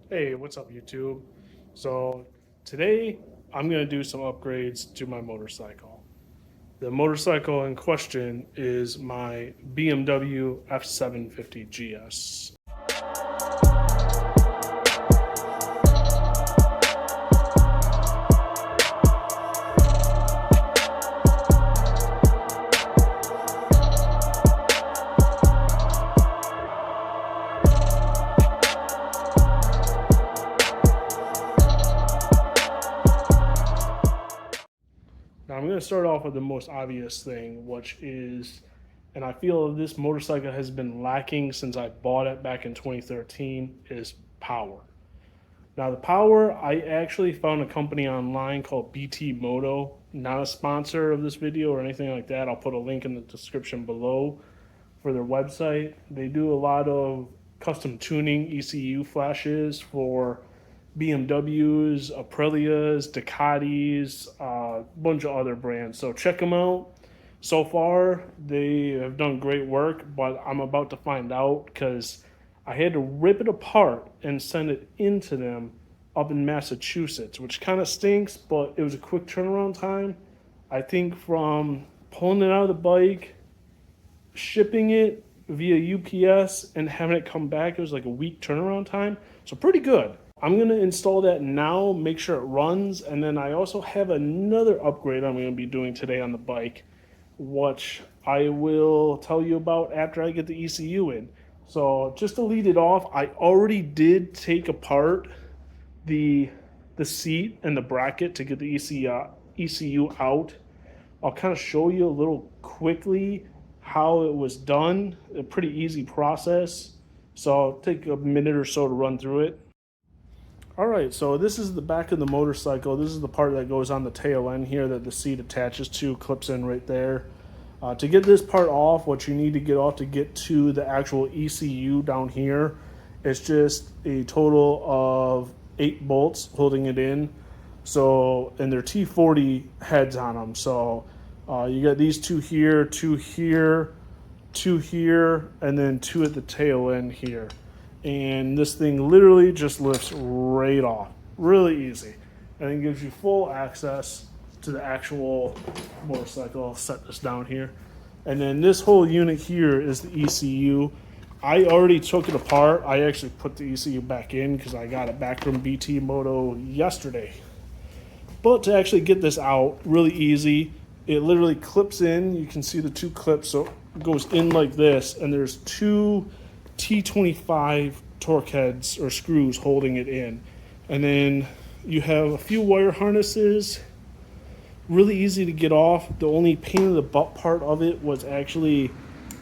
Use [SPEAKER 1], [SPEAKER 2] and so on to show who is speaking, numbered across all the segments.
[SPEAKER 1] Hey, what's up, YouTube? So, today I'm going to do some upgrades to my motorcycle. The motorcycle in question is my BMW F750GS. Now, I'm going to start off with the most obvious thing, which is, and I feel this motorcycle has been lacking since I bought it back in 2013, is power. Now, the power, I actually found a company online called Moto, not a sponsor of this video or anything like that. I'll put a link in the description below for their website. They do a lot of custom tuning ECU flashes for BMWs, Aprilias, Ducatis, a bunch of other brands. So check them out. So far, they have done great work, but I'm about to find out because I had to rip it apart and send it into them up in Massachusetts, which kind of stinks, but it was a quick turnaround time. I think from pulling it out of the bike, shipping it via UPS, and having it come back, it was like a week turnaround time. So pretty good. I'm going to install that now, make sure it runs, and then I also have another upgrade I'm going to be doing today on the bike, which I will tell you about after I get the ECU in. So just to lead it off, I already did take apart the seat and the bracket to get the ECU out. I'll kind of show you a little quickly how it was done. A pretty easy process. So I'll take a minute or so to run through it. All right, so this is the back of the motorcycle. This is the part that goes on the tail end here that the seat attaches to, clips in right there. To get this part off, what you need to get off to get to the actual ECU down here, it's just a total of 8 bolts holding it in. So, and they're T40 heads on them. So you got these 2 here, 2 here, 2 here, and then 2 at the tail end here. And this thing literally just lifts right off. Really easy. And it gives you full access to the actual motorcycle. I'll set this down here. And then this whole unit here is the ECU. I already took it apart. I actually put the ECU back in because I got it back from BT Moto yesterday. But to actually get this out, really easy. It literally clips in. You can see the 2 clips. So it goes in like this. And there's 2 T25 torque heads or screws holding it in. And then you have a few wire harnesses. Really easy to get off. The only pain in the butt part of it was actually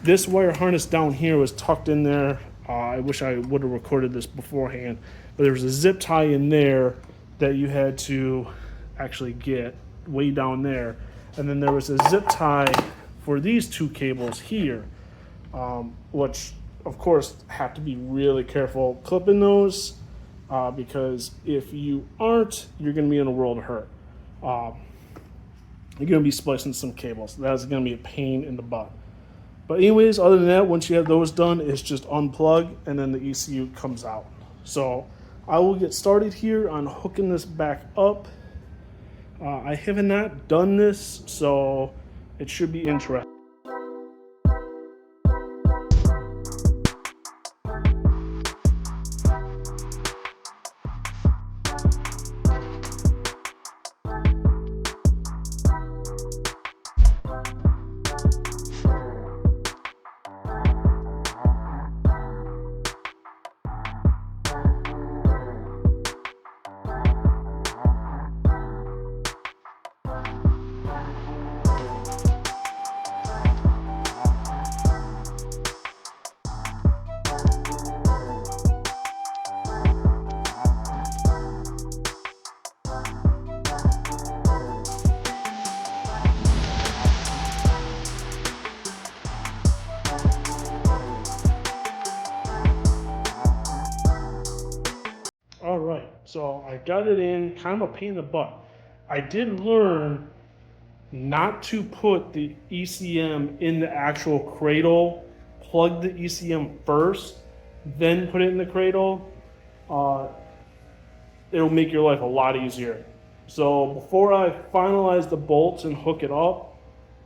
[SPEAKER 1] this wire harness down here was tucked in there. I wish I would have recorded this beforehand, but there was a zip tie in there that you had to actually get way down there. And then there was a zip tie for these 2 cables here, which of course have to be really careful clipping those because if you aren't, you're going to be in a world of hurt. You're going to be splicing some cables. That's going to be a pain in the butt. But anyways, other than that, once you have those done, it's just unplug and then the ECU comes out. So I will get started here on hooking this back up. I have not done this, so it should be interesting. All right, so I got it in, kind of a pain in the butt. I did learn not to put the ECM in the actual cradle, plug the ECM first, then put it in the cradle. it'll make your life a lot easier. So before I finalize the bolts and hook it up,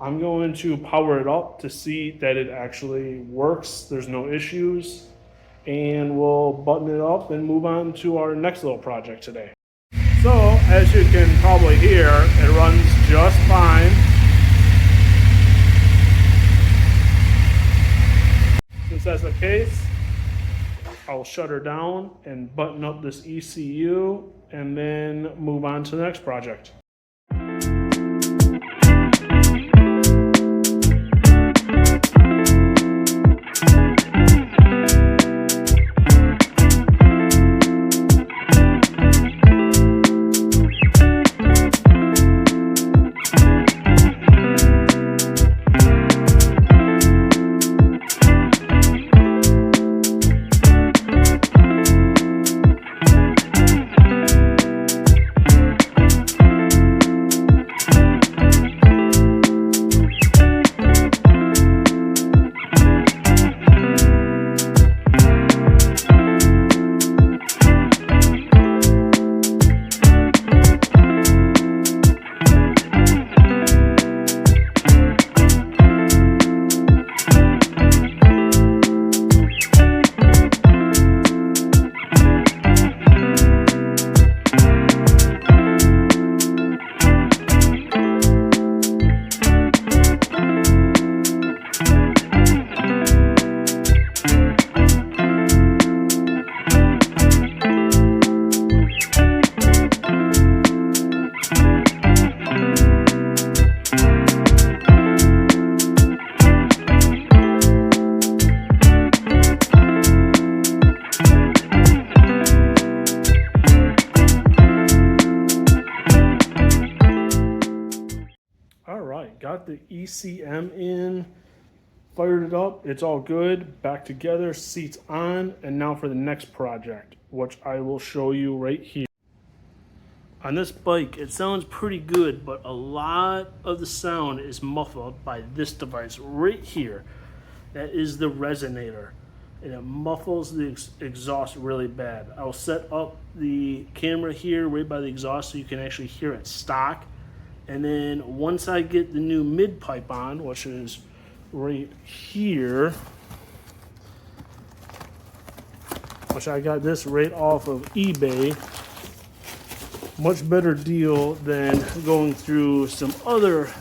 [SPEAKER 1] I'm going to power it up to see that it actually works, there's no issues, and we'll button it up and move on to our next little project today. So, as you can probably hear, it runs just fine. Since that's the case, I'll shut her down and button up this ECU and then move on to the next project. Got the ECM in, fired it up, it's all good, back together, seats on, and now for the next project, which I will show you right here. On this bike, it sounds pretty good, but a lot of the sound is muffled by this device right here. That is the Resonator, and it muffles the exhaust really bad. I'll set up the camera here right by the exhaust so you can actually hear it stock. And then once I get the new mid pipe on, which is right here, which I got this right off of eBay, much better deal than going through some other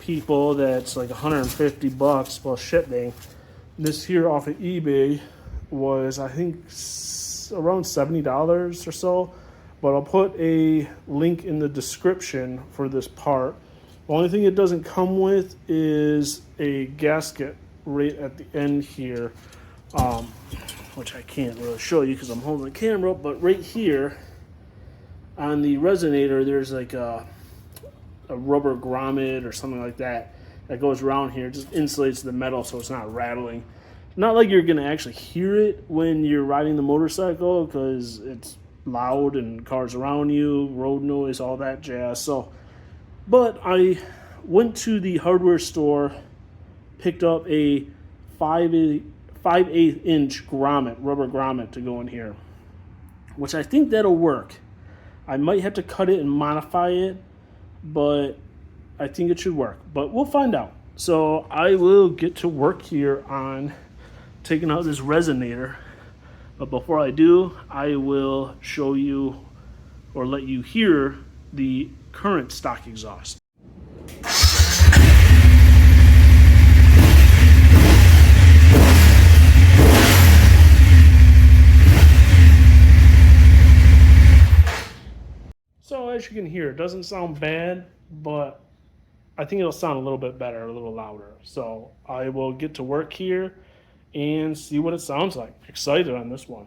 [SPEAKER 1] people that's like 150 bucks plus shipping. This here off of eBay was, I think, around $70 or so. But I'll put a link in the description for this part. The only thing it doesn't come with is a gasket right at the end here, which I can't really show you because I'm holding the camera, but right here on the Resonator, there's like a rubber grommet or something like that that goes around here. It just insulates the metal so it's not rattling. Not like you're gonna actually hear it when you're riding the motorcycle because it's loud and cars around you, road noise, all that jazz. So, but I went to the hardware store, picked up a 5/8 inch grommet, rubber grommet to go in here, which I think that'll work. I might have to cut it and modify it, but I think it should work, but we'll find out. So I will get to work here on taking out this Resonator. But before I do, I will show you or let you hear the current stock exhaust. So as you can hear, it doesn't sound bad, but I think it'll sound a little bit better, a little louder. So I will get to work here and see what it sounds like. Excited on this one.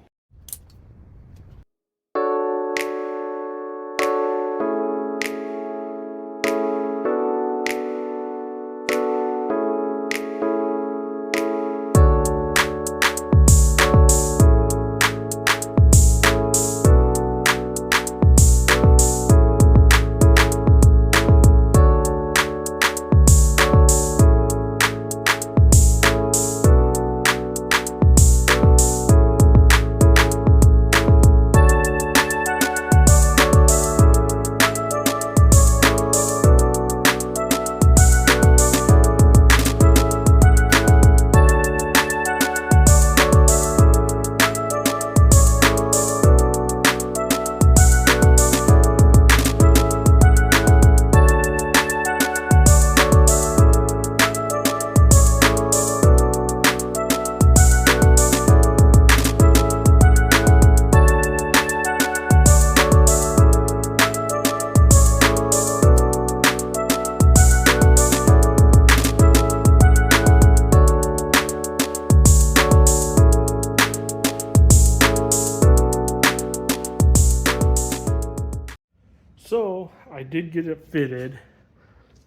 [SPEAKER 1] I did get it fitted.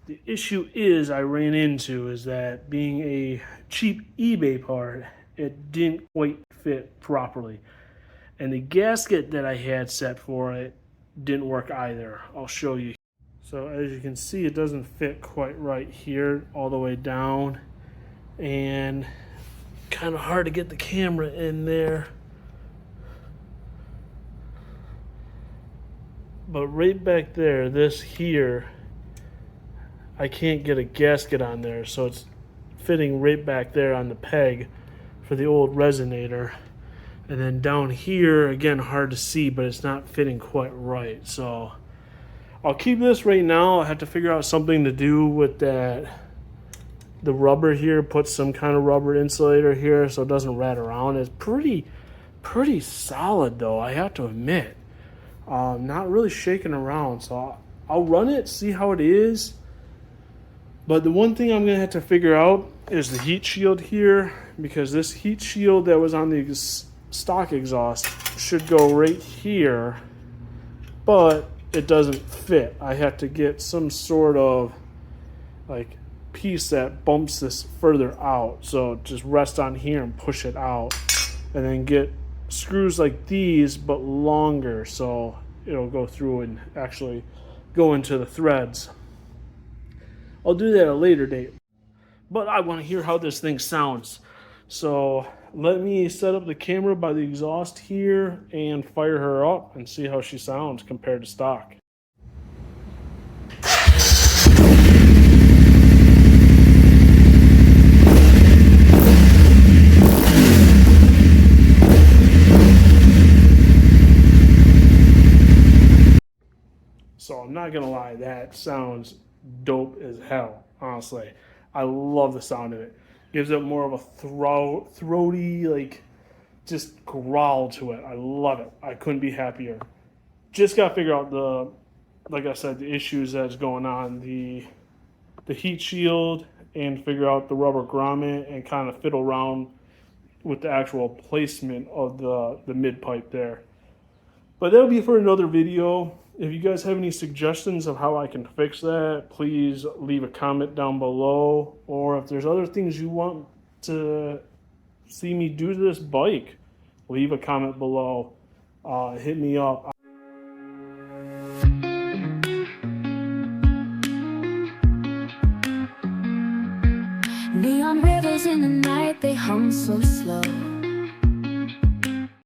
[SPEAKER 1] The issue I ran into is that being a cheap eBay part, it didn't quite fit properly. And the gasket that I had set for it didn't work either. I'll show you. So as you can see, it doesn't fit quite right here all the way down. And kind of hard to get the camera in there. But right back there, this here, I can't get a gasket on there, so it's fitting right back there on the peg for the old Resonator. And then down here, again, hard to see, but it's not fitting quite right. So I'll keep this right now. I have to figure out something to do with the rubber here, put some kind of rubber insulator here so it doesn't rat around. It's pretty solid though, I have to admit. Not really shaking around, so I'll run it, see how it is. But the one thing I'm going to have to figure out is the heat shield here, because this heat shield that was on the stock exhaust should go right here, but it doesn't fit. I have to get some sort of like piece that bumps this further out, so just rest on here and push it out, and then get screws like these but longer so it'll go through and actually go into the threads. I'll do that at a later date, but I want to hear how this thing sounds. So let me set up the camera by the exhaust here and fire her up and see how she sounds compared to stock. So I'm not gonna lie, that sounds dope as hell, honestly. I love the sound of it. Gives it more of a throaty, like, just growl to it. I love it. I couldn't be happier. Just gotta figure out like I said, the issues that's going on, the heat shield, and figure out the rubber grommet and kind of fiddle around with the actual placement of the mid pipe there. But that'll be for another video. If you guys have any suggestions of how I can fix that, please leave a comment down below. Or if there's other things you want to see me do to this bike, leave a comment below. Hit me up.
[SPEAKER 2] Neon rivers in the night, they hum so slow.